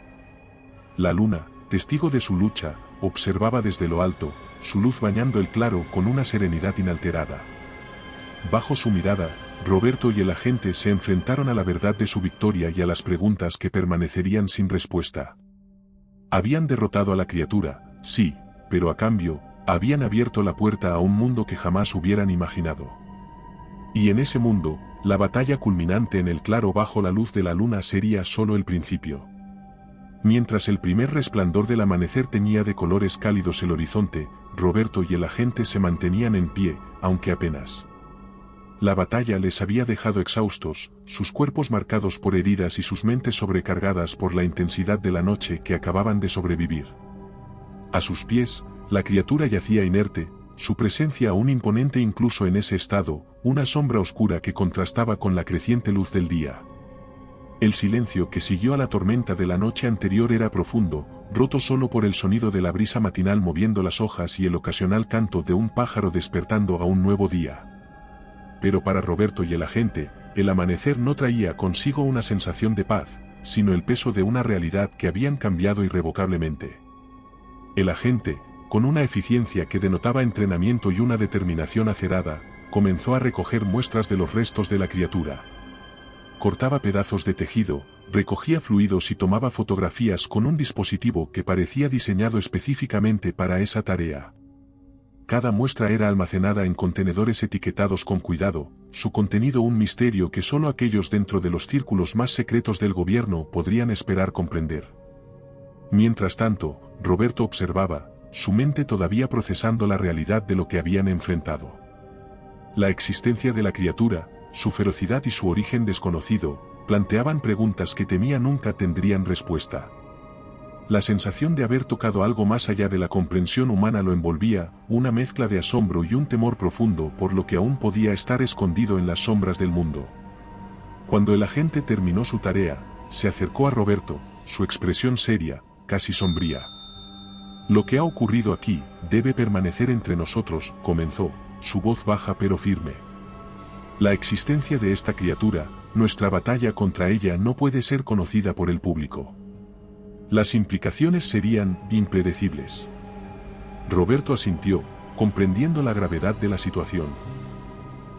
La luna, testigo de su lucha, observaba desde lo alto, su luz bañando el claro con una serenidad inalterada. Bajo su mirada, Roberto y el agente se enfrentaron a la verdad de su victoria y a las preguntas que permanecerían sin respuesta. Habían derrotado a la criatura, sí, pero a cambio, habían abierto la puerta a un mundo que jamás hubieran imaginado. Y en ese mundo, la batalla culminante en el claro bajo la luz de la luna sería solo el principio. Mientras el primer resplandor del amanecer teñía de colores cálidos el horizonte, Roberto y el agente se mantenían en pie, aunque apenas. La batalla les había dejado exhaustos, sus cuerpos marcados por heridas y sus mentes sobrecargadas por la intensidad de la noche que acababan de sobrevivir. A sus pies, la criatura yacía inerte, su presencia aún imponente incluso en ese estado, una sombra oscura que contrastaba con la creciente luz del día. El silencio que siguió a la tormenta de la noche anterior era profundo, roto solo por el sonido de la brisa matinal moviendo las hojas y el ocasional canto de un pájaro despertando a un nuevo día. Pero para Roberto y el agente, el amanecer no traía consigo una sensación de paz, sino el peso de una realidad que habían cambiado irrevocablemente. El agente, con una eficiencia que denotaba entrenamiento y una determinación acerada, comenzó a recoger muestras de los restos de la criatura. Cortaba pedazos de tejido, recogía fluidos y tomaba fotografías con un dispositivo que parecía diseñado específicamente para esa tarea. Cada muestra era almacenada en contenedores etiquetados con cuidado, su contenido un misterio que solo aquellos dentro de los círculos más secretos del gobierno podrían esperar comprender. Mientras tanto, Roberto observaba, su mente todavía procesando la realidad de lo que habían enfrentado. La existencia de la criatura, su ferocidad y su origen desconocido, planteaban preguntas que temía nunca tendrían respuesta. La sensación de haber tocado algo más allá de la comprensión humana lo envolvía, una mezcla de asombro y un temor profundo por lo que aún podía estar escondido en las sombras del mundo. Cuando el agente terminó su tarea, se acercó a Roberto, su expresión seria, casi sombría. «Lo que ha ocurrido aquí, debe permanecer entre nosotros», comenzó, su voz baja pero firme. «La existencia de esta criatura, nuestra batalla contra ella no puede ser conocida por el público. Las implicaciones serían impredecibles». Roberto asintió, comprendiendo la gravedad de la situación.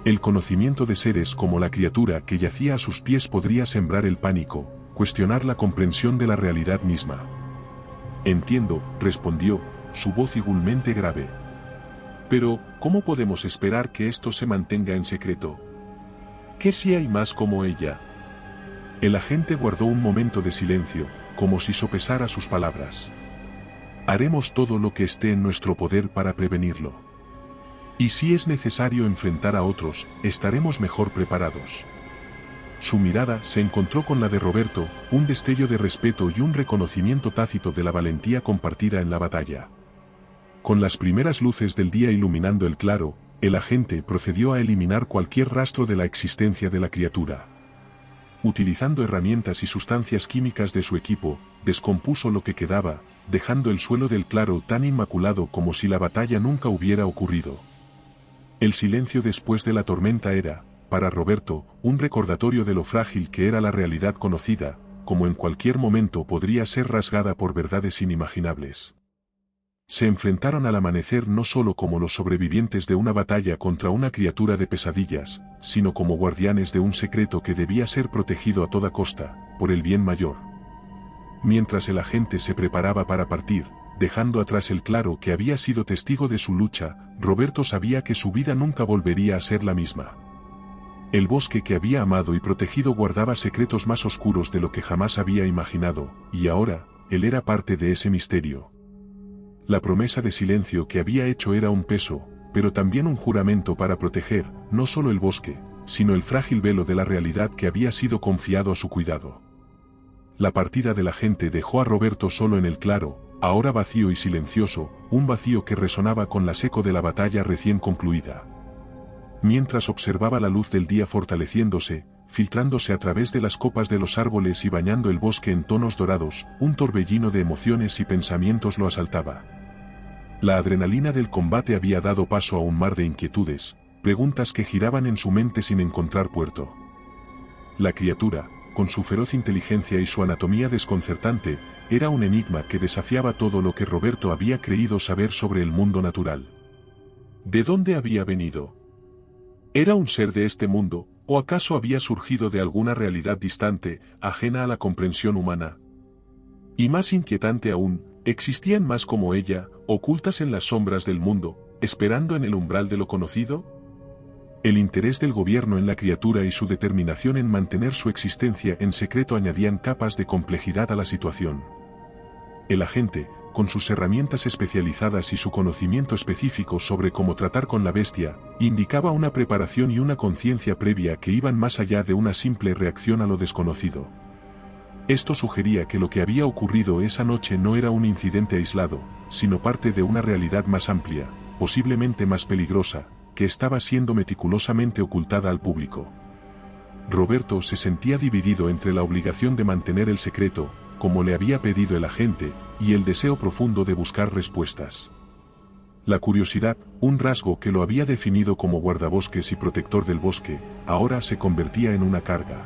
El conocimiento de seres como la criatura que yacía a sus pies podría sembrar el pánico, cuestionar la comprensión de la realidad misma. «Entiendo», respondió, su voz igualmente grave. «Pero, ¿cómo podemos esperar que esto se mantenga en secreto? ¿Qué si hay más como ella?» El agente guardó un momento de silencio, como si sopesara sus palabras. «Haremos todo lo que esté en nuestro poder para prevenirlo. Y si es necesario enfrentar a otros, estaremos mejor preparados». Su mirada se encontró con la de Roberto, un destello de respeto y un reconocimiento tácito de la valentía compartida en la batalla. Con las primeras luces del día iluminando el claro, el agente procedió a eliminar cualquier rastro de la existencia de la criatura. Utilizando herramientas y sustancias químicas de su equipo, descompuso lo que quedaba, dejando el suelo del claro tan inmaculado como si la batalla nunca hubiera ocurrido. El silencio después de la tormenta era, para Roberto, un recordatorio de lo frágil que era la realidad conocida, como en cualquier momento podría ser rasgada por verdades inimaginables. Se enfrentaron al amanecer no solo como los sobrevivientes de una batalla contra una criatura de pesadillas, sino como guardianes de un secreto que debía ser protegido a toda costa, por el bien mayor. Mientras el agente se preparaba para partir, dejando atrás el claro que había sido testigo de su lucha, Roberto sabía que su vida nunca volvería a ser la misma. El bosque que había amado y protegido guardaba secretos más oscuros de lo que jamás había imaginado, y ahora, él era parte de ese misterio. La promesa de silencio que había hecho era un peso, pero también un juramento para proteger, no solo el bosque, sino el frágil velo de la realidad que había sido confiado a su cuidado. La partida del agente dejó a Roberto solo en el claro, Ahora vacío y silencioso, un vacío que resonaba con la eco de la batalla recién concluida. Mientras observaba la luz del día fortaleciéndose, filtrándose a través de las copas de los árboles y bañando el bosque en tonos dorados, un torbellino de emociones y pensamientos lo asaltaba. La adrenalina del combate había dado paso a un mar de inquietudes, preguntas que giraban en su mente sin encontrar puerto. La criatura, con su feroz inteligencia y su anatomía desconcertante, era un enigma que desafiaba todo lo que Roberto había creído saber sobre el mundo natural. ¿De dónde había venido? ¿Era un ser de este mundo, o acaso había surgido de alguna realidad distante, ajena a la comprensión humana? Y más inquietante aún, ¿existían más como ella, ocultas en las sombras del mundo, esperando en el umbral de lo conocido? El interés del gobierno en la criatura y su determinación en mantener su existencia en secreto añadían capas de complejidad a la situación. El agente, con sus herramientas especializadas y su conocimiento específico sobre cómo tratar con la bestia, indicaba una preparación y una conciencia previa que iban más allá de una simple reacción a lo desconocido. Esto sugería que lo que había ocurrido esa noche no era un incidente aislado, sino parte de una realidad más amplia, posiblemente más peligrosa, que estaba siendo meticulosamente ocultada al público. Roberto se sentía dividido entre la obligación de mantener el secreto, como le había pedido el agente, y el deseo profundo de buscar respuestas. La curiosidad, un rasgo que lo había definido como guardabosques y protector del bosque, ahora se convertía en una carga.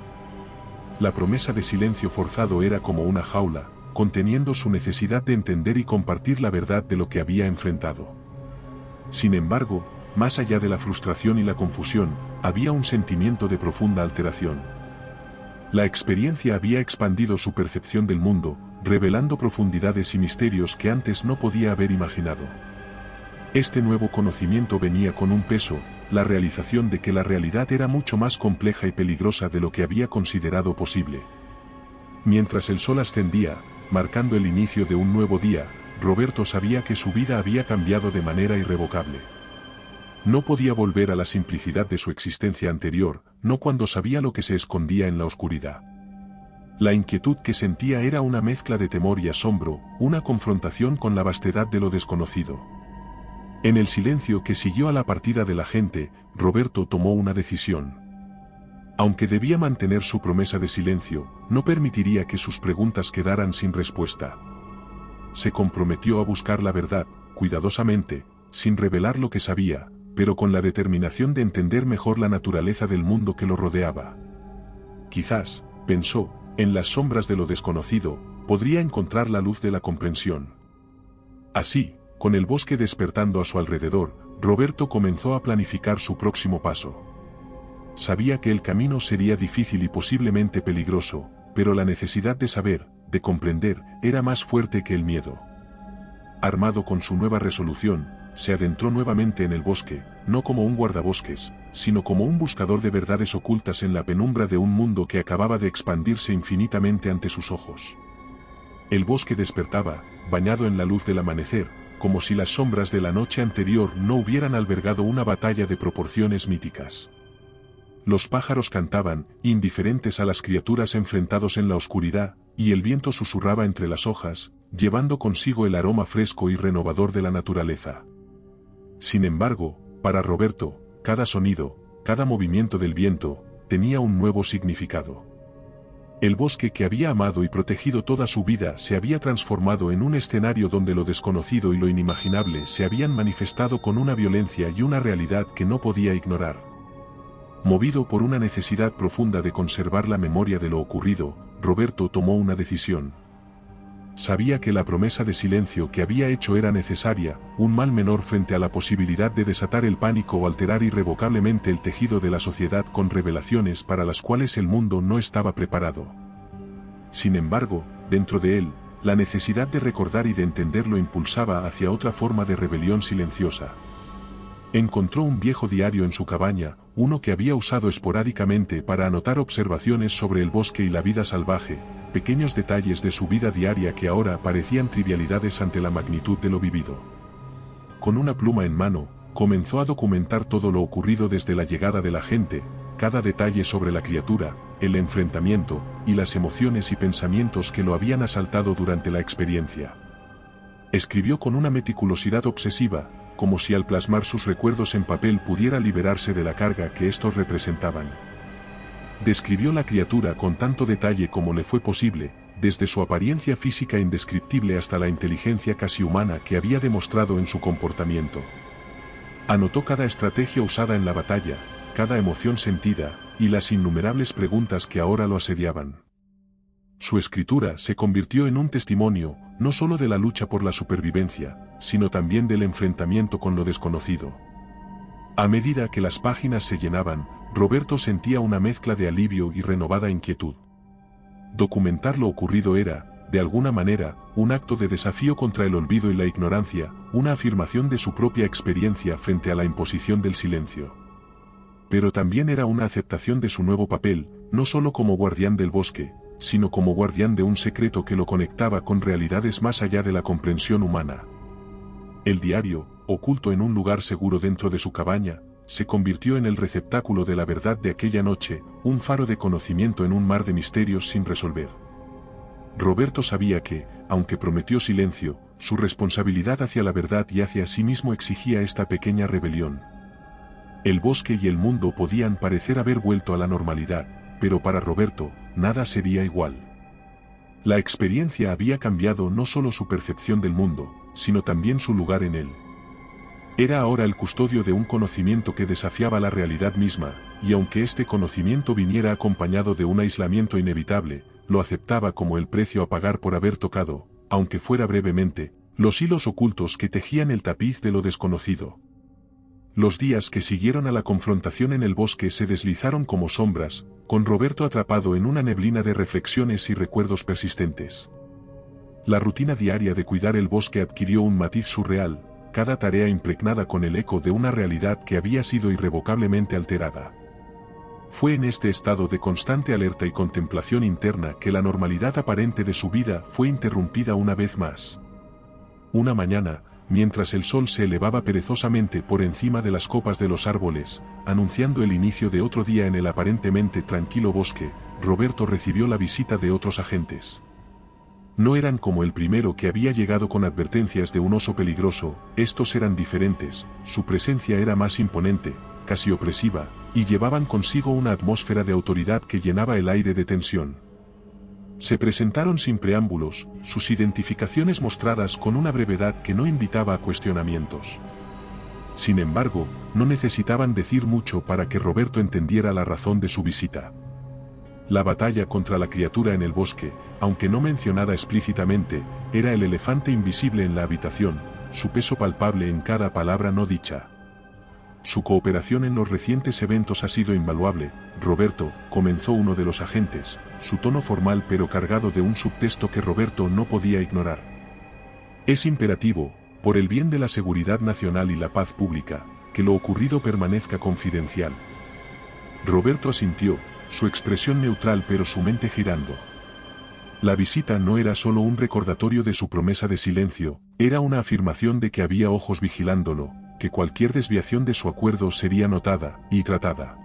La promesa de silencio forzado era como una jaula, conteniendo su necesidad de entender y compartir la verdad de lo que había enfrentado. Sin embargo, más allá de la frustración y la confusión, había un sentimiento de profunda alteración. La experiencia había expandido su percepción del mundo, revelando profundidades y misterios que antes no podía haber imaginado. Este nuevo conocimiento venía con un peso, la realización de que la realidad era mucho más compleja y peligrosa de lo que había considerado posible. Mientras el sol ascendía, marcando el inicio de un nuevo día, Roberto sabía que su vida había cambiado de manera irrevocable. No podía volver a la simplicidad de su existencia anterior, no cuando sabía lo que se escondía en la oscuridad. La inquietud que sentía era una mezcla de temor y asombro, una confrontación con la vastedad de lo desconocido. En el silencio que siguió a la partida de la gente, Roberto tomó una decisión. Aunque debía mantener su promesa de silencio, no permitiría que sus preguntas quedaran sin respuesta. Se comprometió a buscar la verdad, cuidadosamente, sin revelar lo que sabía, pero con la determinación de entender mejor la naturaleza del mundo que lo rodeaba. Quizás, pensó, en las sombras de lo desconocido, podría encontrar la luz de la comprensión. Así, con el bosque despertando a su alrededor, Roberto comenzó a planificar su próximo paso. Sabía que el camino sería difícil y posiblemente peligroso, pero la necesidad de saber, de comprender, era más fuerte que el miedo. Armado con su nueva resolución, se adentró nuevamente en el bosque, no como un guardabosques, sino como un buscador de verdades ocultas en la penumbra de un mundo que acababa de expandirse infinitamente ante sus ojos. El bosque despertaba, bañado en la luz del amanecer, como si las sombras de la noche anterior no hubieran albergado una batalla de proporciones míticas. Los pájaros cantaban, indiferentes a las criaturas enfrentados en la oscuridad, y el viento susurraba entre las hojas, llevando consigo el aroma fresco y renovador de la naturaleza. Sin embargo, para Roberto, cada sonido, cada movimiento del viento, tenía un nuevo significado. El bosque que había amado y protegido toda su vida se había transformado en un escenario donde lo desconocido y lo inimaginable se habían manifestado con una violencia y una realidad que no podía ignorar. Movido por una necesidad profunda de conservar la memoria de lo ocurrido, Roberto tomó una decisión. Sabía que la promesa de silencio que había hecho era necesaria, un mal menor frente a la posibilidad de desatar el pánico o alterar irrevocablemente el tejido de la sociedad con revelaciones para las cuales el mundo no estaba preparado. Sin embargo, dentro de él, la necesidad de recordar y de entender lo impulsaba hacia otra forma de rebelión silenciosa. Encontró un viejo diario en su cabaña, uno que había usado esporádicamente para anotar observaciones sobre el bosque y la vida salvaje, pequeños detalles de su vida diaria que ahora parecían trivialidades ante la magnitud de lo vivido. Con una pluma en mano, comenzó a documentar todo lo ocurrido desde la llegada de la gente, cada detalle sobre la criatura, el enfrentamiento, y las emociones y pensamientos que lo habían asaltado durante la experiencia. Escribió con una meticulosidad obsesiva, como si al plasmar sus recuerdos en papel pudiera liberarse de la carga que estos representaban. Describió la criatura con tanto detalle como le fue posible, desde su apariencia física indescriptible hasta la inteligencia casi humana que había demostrado en su comportamiento. Anotó cada estrategia usada en la batalla, cada emoción sentida, y las innumerables preguntas que ahora lo asediaban. Su escritura se convirtió en un testimonio, no solo de la lucha por la supervivencia, sino también del enfrentamiento con lo desconocido. A medida que las páginas se llenaban, Roberto sentía una mezcla de alivio y renovada inquietud. Documentar lo ocurrido era, de alguna manera, un acto de desafío contra el olvido y la ignorancia, una afirmación de su propia experiencia frente a la imposición del silencio. Pero también era una aceptación de su nuevo papel, no solo como guardián del bosque, sino como guardián de un secreto que lo conectaba con realidades más allá de la comprensión humana. El diario, oculto en un lugar seguro dentro de su cabaña, se convirtió en el receptáculo de la verdad de aquella noche, un faro de conocimiento en un mar de misterios sin resolver. Roberto sabía que, aunque prometió silencio, su responsabilidad hacia la verdad y hacia sí mismo exigía esta pequeña rebelión. El bosque y el mundo podían parecer haber vuelto a la normalidad, pero para Roberto, nada sería igual. La experiencia había cambiado no solo su percepción del mundo, sino también su lugar en él. Era ahora el custodio de un conocimiento que desafiaba la realidad misma, y aunque este conocimiento viniera acompañado de un aislamiento inevitable, lo aceptaba como el precio a pagar por haber tocado, aunque fuera brevemente, los hilos ocultos que tejían el tapiz de lo desconocido. Los días que siguieron a la confrontación en el bosque se deslizaron como sombras, con Roberto atrapado en una neblina de reflexiones y recuerdos persistentes. La rutina diaria de cuidar el bosque adquirió un matiz surreal, cada tarea impregnada con el eco de una realidad que había sido irrevocablemente alterada. Fue en este estado de constante alerta y contemplación interna que la normalidad aparente de su vida fue interrumpida una vez más. Una mañana, mientras el sol se elevaba perezosamente por encima de las copas de los árboles, anunciando el inicio de otro día en el aparentemente tranquilo bosque, Roberto recibió la visita de otros agentes. No eran como el primero que había llegado con advertencias de un oso peligroso, estos eran diferentes, su presencia era más imponente, casi opresiva, y llevaban consigo una atmósfera de autoridad que llenaba el aire de tensión. Se presentaron sin preámbulos, sus identificaciones mostradas con una brevedad que no invitaba a cuestionamientos. Sin embargo, no necesitaban decir mucho para que Roberto entendiera la razón de su visita. La batalla contra la criatura en el bosque, aunque no mencionada explícitamente, era el elefante invisible en la habitación, su peso palpable en cada palabra no dicha. Su cooperación en los recientes eventos ha sido invaluable, Roberto, comenzó uno de los agentes, su tono formal pero cargado de un subtexto que Roberto no podía ignorar. Es imperativo, por el bien de la seguridad nacional y la paz pública, que lo ocurrido permanezca confidencial. Roberto asintió, su expresión neutral pero su mente girando. La visita no era solo un recordatorio de su promesa de silencio, era una afirmación de que había ojos vigilándolo, que cualquier desviación de su acuerdo sería notada y tratada.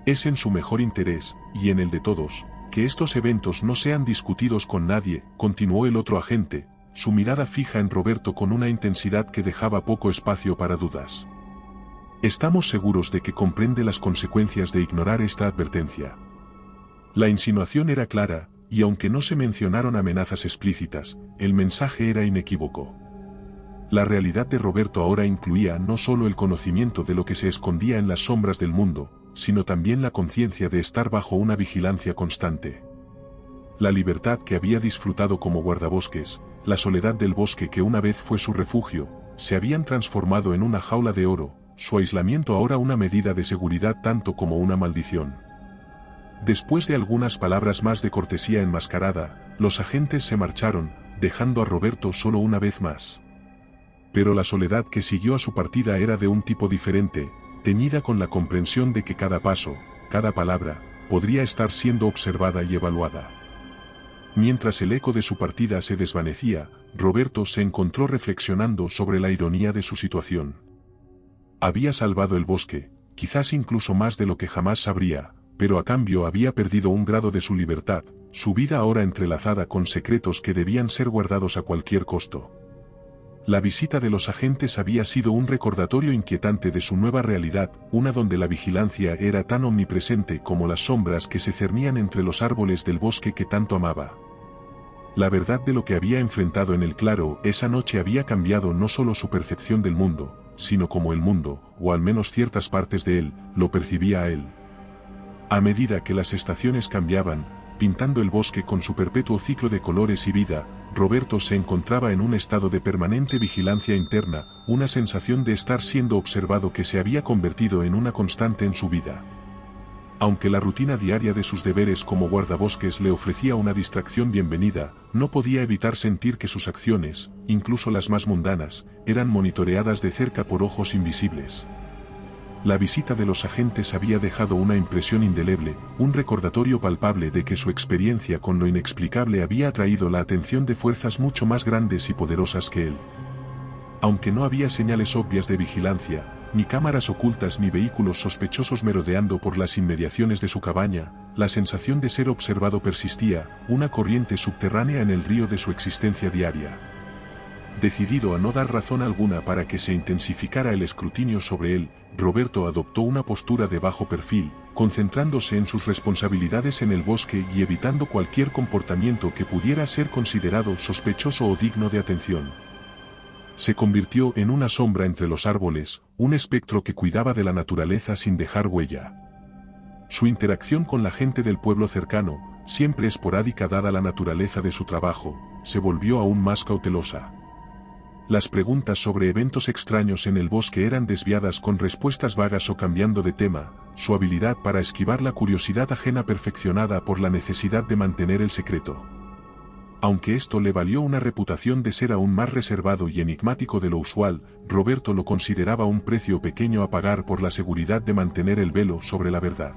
Es en su mejor interés, y en el de todos, que estos eventos no sean discutidos con nadie, continuó el otro agente, su mirada fija en Roberto con una intensidad que dejaba poco espacio para dudas. Estamos seguros de que comprende las consecuencias de ignorar esta advertencia. La insinuación era clara, y aunque no se mencionaron amenazas explícitas, el mensaje era inequívoco. La realidad de Roberto ahora incluía no solo el conocimiento de lo que se escondía en las sombras del mundo, sino también la conciencia de estar bajo una vigilancia constante. La libertad que había disfrutado como guardabosques, la soledad del bosque que una vez fue su refugio, se habían transformado en una jaula de oro, su aislamiento ahora una medida de seguridad tanto como una maldición. Después de algunas palabras más de cortesía enmascarada, los agentes se marcharon, dejando a Roberto solo una vez más. Pero la soledad que siguió a su partida era de un tipo diferente, teñida con la comprensión de que cada paso, cada palabra, podría estar siendo observada y evaluada. Mientras el eco de su partida se desvanecía, Roberto se encontró reflexionando sobre la ironía de su situación. Había salvado el bosque, quizás incluso más de lo que jamás sabría, pero a cambio había perdido un grado de su libertad, su vida ahora entrelazada con secretos que debían ser guardados a cualquier costo. La visita de los agentes había sido un recordatorio inquietante de su nueva realidad, una donde la vigilancia era tan omnipresente como las sombras que se cernían entre los árboles del bosque que tanto amaba. La verdad de lo que había enfrentado en el claro esa noche había cambiado no solo su percepción del mundo, sino como el mundo, o al menos ciertas partes de él, lo percibía a él. A medida que las estaciones cambiaban, pintando el bosque con su perpetuo ciclo de colores y vida, Roberto se encontraba en un estado de permanente vigilancia interna, una sensación de estar siendo observado que se había convertido en una constante en su vida. Aunque la rutina diaria de sus deberes como guardabosques le ofrecía una distracción bienvenida, no podía evitar sentir que sus acciones, incluso las más mundanas, eran monitoreadas de cerca por ojos invisibles. La visita de los agentes había dejado una impresión indeleble, un recordatorio palpable de que su experiencia con lo inexplicable había atraído la atención de fuerzas mucho más grandes y poderosas que él. Aunque no había señales obvias de vigilancia, ni cámaras ocultas ni vehículos sospechosos merodeando por las inmediaciones de su cabaña, la sensación de ser observado persistía, una corriente subterránea en el río de su existencia diaria. Decidido a no dar razón alguna para que se intensificara el escrutinio sobre él, Roberto adoptó una postura de bajo perfil, concentrándose en sus responsabilidades en el bosque y evitando cualquier comportamiento que pudiera ser considerado sospechoso o digno de atención. Se convirtió en una sombra entre los árboles, un espectro que cuidaba de la naturaleza sin dejar huella. Su interacción con la gente del pueblo cercano, siempre esporádica dada la naturaleza de su trabajo, se volvió aún más cautelosa. Las preguntas sobre eventos extraños en el bosque eran desviadas con respuestas vagas o cambiando de tema, su habilidad para esquivar la curiosidad ajena perfeccionada por la necesidad de mantener el secreto. Aunque esto le valió una reputación de ser aún más reservado y enigmático de lo usual, Roberto lo consideraba un precio pequeño a pagar por la seguridad de mantener el velo sobre la verdad.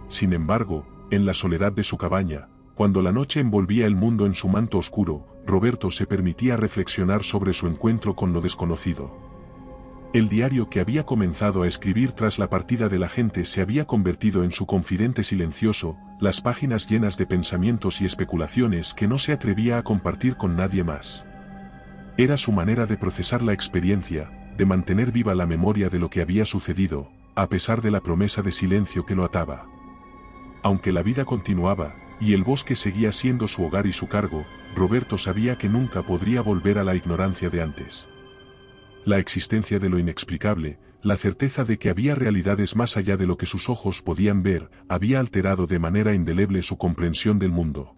Sin embargo, en la soledad de su cabaña, cuando la noche envolvía el mundo en su manto oscuro, Roberto se permitía reflexionar sobre su encuentro con lo desconocido. El diario que había comenzado a escribir tras la partida del agente se había convertido en su confidente silencioso, las páginas llenas de pensamientos y especulaciones que no se atrevía a compartir con nadie más. Era su manera de procesar la experiencia, de mantener viva la memoria de lo que había sucedido, a pesar de la promesa de silencio que lo ataba. Aunque la vida continuaba, y el bosque seguía siendo su hogar y su cargo, Roberto sabía que nunca podría volver a la ignorancia de antes. La existencia de lo inexplicable, la certeza de que había realidades más allá de lo que sus ojos podían ver, había alterado de manera indeleble su comprensión del mundo.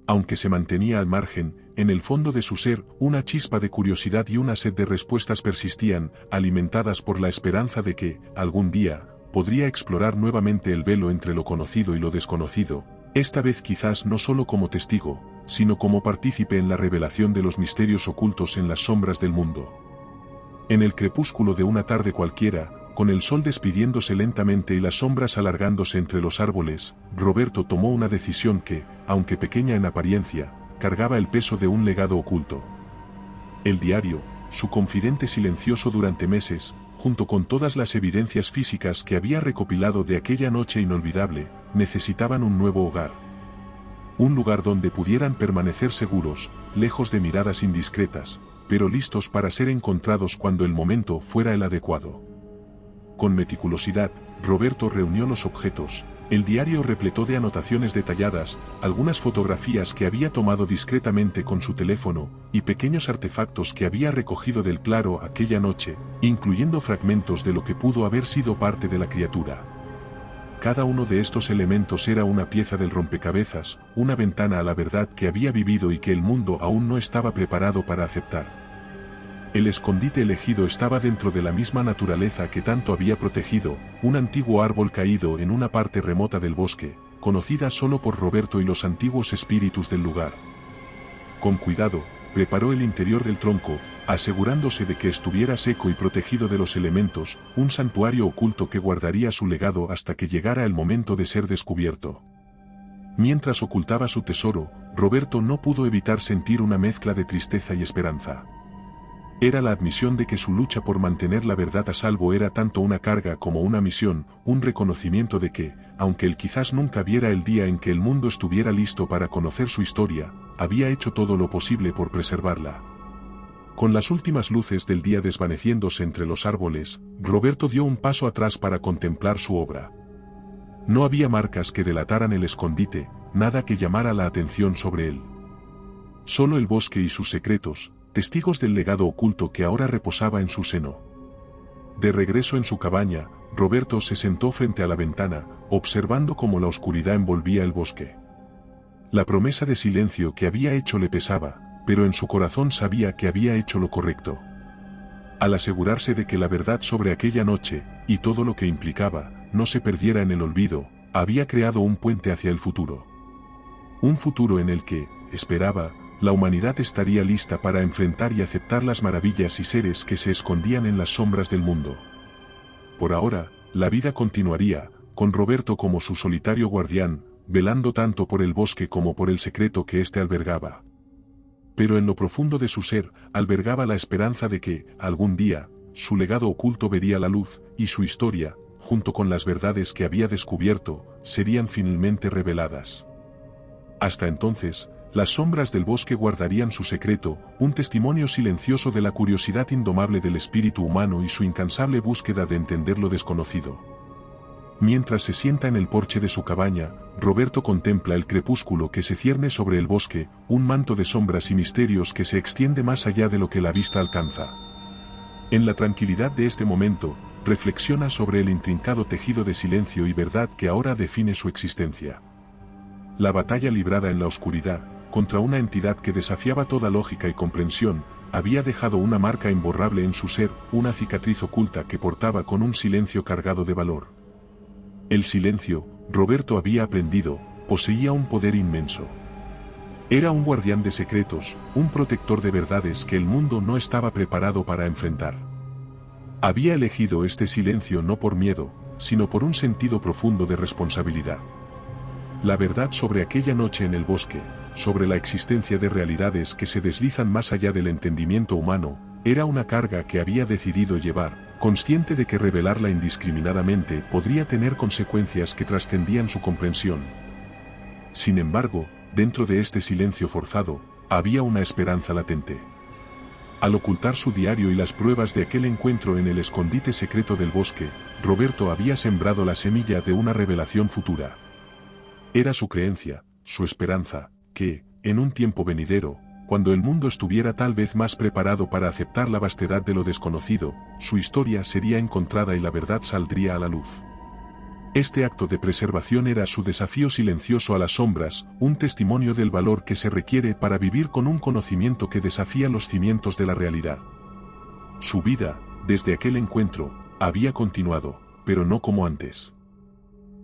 Aunque se mantenía al margen, en el fondo de su ser, una chispa de curiosidad y una sed de respuestas persistían, alimentadas por la esperanza de que, algún día, podría explorar nuevamente el velo entre lo conocido y lo desconocido, esta vez quizás no solo como testigo, sino como partícipe en la revelación de los misterios ocultos en las sombras del mundo. En el crepúsculo de una tarde cualquiera, con el sol despidiéndose lentamente y las sombras alargándose entre los árboles, Roberto tomó una decisión que, aunque pequeña en apariencia, cargaba el peso de un legado oculto. El diario, su confidente silencioso durante meses, junto con todas las evidencias físicas que había recopilado de aquella noche inolvidable, necesitaban un nuevo hogar. Un lugar donde pudieran permanecer seguros, lejos de miradas indiscretas, pero listos para ser encontrados cuando el momento fuera el adecuado. Con meticulosidad, Roberto reunió los objetos, el diario repleto de anotaciones detalladas, algunas fotografías que había tomado discretamente con su teléfono, y pequeños artefactos que había recogido del claro aquella noche, incluyendo fragmentos de lo que pudo haber sido parte de la criatura. Cada uno de estos elementos era una pieza del rompecabezas, una ventana a la verdad que había vivido y que el mundo aún no estaba preparado para aceptar. El escondite elegido estaba dentro de la misma naturaleza que tanto había protegido, un antiguo árbol caído en una parte remota del bosque, conocida solo por Roberto y los antiguos espíritus del lugar. Con cuidado, preparó el interior del tronco, asegurándose de que estuviera seco y protegido de los elementos, un santuario oculto que guardaría su legado hasta que llegara el momento de ser descubierto. Mientras ocultaba su tesoro, Roberto no pudo evitar sentir una mezcla de tristeza y esperanza. Era la admisión de que su lucha por mantener la verdad a salvo era tanto una carga como una misión, un reconocimiento de que, aunque él quizás nunca viera el día en que el mundo estuviera listo para conocer su historia, había hecho todo lo posible por preservarla. Con las últimas luces del día desvaneciéndose entre los árboles, Roberto dio un paso atrás para contemplar su obra. No había marcas que delataran el escondite, nada que llamara la atención sobre él. Solo el bosque y sus secretos, testigos del legado oculto que ahora reposaba en su seno. De regreso en su cabaña, Roberto se sentó frente a la ventana, observando cómo la oscuridad envolvía el bosque. La promesa de silencio que había hecho le pesaba, pero en su corazón sabía que había hecho lo correcto. Al asegurarse de que la verdad sobre aquella noche, y todo lo que implicaba, no se perdiera en el olvido, había creado un puente hacia el futuro. Un futuro en el que, esperaba, la humanidad estaría lista para enfrentar y aceptar las maravillas y seres que se escondían en las sombras del mundo. Por ahora, la vida continuaría, con Roberto como su solitario guardián, velando tanto por el bosque como por el secreto que éste albergaba. Pero en lo profundo de su ser, albergaba la esperanza de que, algún día, su legado oculto vería la luz, y su historia, junto con las verdades que había descubierto, serían finalmente reveladas. Hasta entonces, las sombras del bosque guardarían su secreto, un testimonio silencioso de la curiosidad indomable del espíritu humano y su incansable búsqueda de entender lo desconocido. Mientras se sienta en el porche de su cabaña, Roberto contempla el crepúsculo que se cierne sobre el bosque, un manto de sombras y misterios que se extiende más allá de lo que la vista alcanza. En la tranquilidad de este momento, reflexiona sobre el intrincado tejido de silencio y verdad que ahora define su existencia. La batalla librada en la oscuridad, contra una entidad que desafiaba toda lógica y comprensión, había dejado una marca imborrable en su ser, una cicatriz oculta que portaba con un silencio cargado de valor. El silencio, Roberto había aprendido, poseía un poder inmenso. Era un guardián de secretos, un protector de verdades que el mundo no estaba preparado para enfrentar. Había elegido este silencio no por miedo, sino por un sentido profundo de responsabilidad. La verdad sobre aquella noche en el bosque, sobre la existencia de realidades que se deslizan más allá del entendimiento humano, era una carga que había decidido llevar, consciente de que revelarla indiscriminadamente podría tener consecuencias que trascendían su comprensión. Sin embargo, dentro de este silencio forzado, había una esperanza latente. Al ocultar su diario y las pruebas de aquel encuentro en el escondite secreto del bosque, Roberto había sembrado la semilla de una revelación futura. Era su creencia, su esperanza, que, en un tiempo venidero, cuando el mundo estuviera tal vez más preparado para aceptar la vastedad de lo desconocido, su historia sería encontrada y la verdad saldría a la luz. Este acto de preservación era su desafío silencioso a las sombras, un testimonio del valor que se requiere para vivir con un conocimiento que desafía los cimientos de la realidad. Su vida, desde aquel encuentro, había continuado, pero no como antes.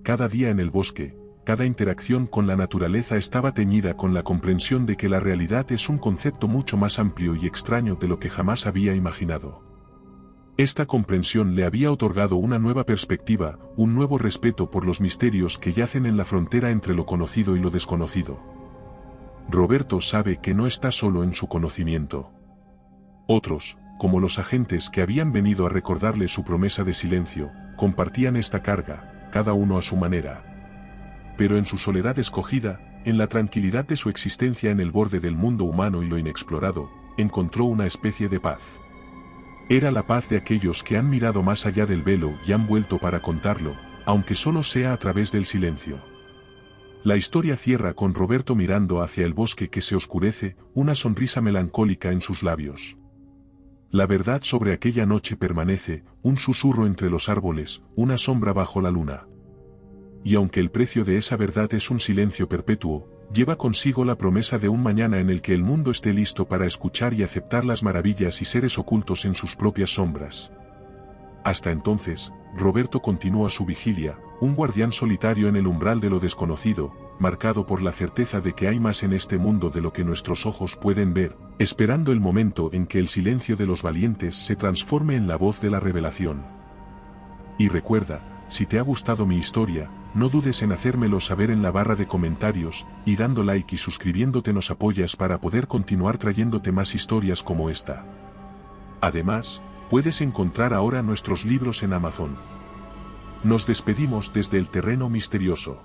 Cada día en el bosque, cada interacción con la naturaleza estaba teñida con la comprensión de que la realidad es un concepto mucho más amplio y extraño de lo que jamás había imaginado. Esta comprensión le había otorgado una nueva perspectiva, un nuevo respeto por los misterios que yacen en la frontera entre lo conocido y lo desconocido. Roberto sabe que no está solo en su conocimiento. Otros, como los agentes que habían venido a recordarle su promesa de silencio, compartían esta carga, cada uno a su manera. Pero en su soledad escogida, en la tranquilidad de su existencia en el borde del mundo humano y lo inexplorado, encontró una especie de paz. Era la paz de aquellos que han mirado más allá del velo y han vuelto para contarlo, aunque solo sea a través del silencio. La historia cierra con Roberto mirando hacia el bosque que se oscurece, una sonrisa melancólica en sus labios. La verdad sobre aquella noche permanece, un susurro entre los árboles, una sombra bajo la luna. Y aunque el precio de esa verdad es un silencio perpetuo, lleva consigo la promesa de un mañana en el que el mundo esté listo para escuchar y aceptar las maravillas y seres ocultos en sus propias sombras. Hasta entonces, Roberto continúa su vigilia, un guardián solitario en el umbral de lo desconocido, marcado por la certeza de que hay más en este mundo de lo que nuestros ojos pueden ver, esperando el momento en que el silencio de los valientes se transforme en la voz de la revelación. Y recuerda, si te ha gustado mi historia, no dudes en hacérmelo saber en la barra de comentarios, y dando like y suscribiéndote nos apoyas para poder continuar trayéndote más historias como esta. Además, puedes encontrar ahora nuestros libros en Amazon. Nos despedimos desde el terreno misterioso.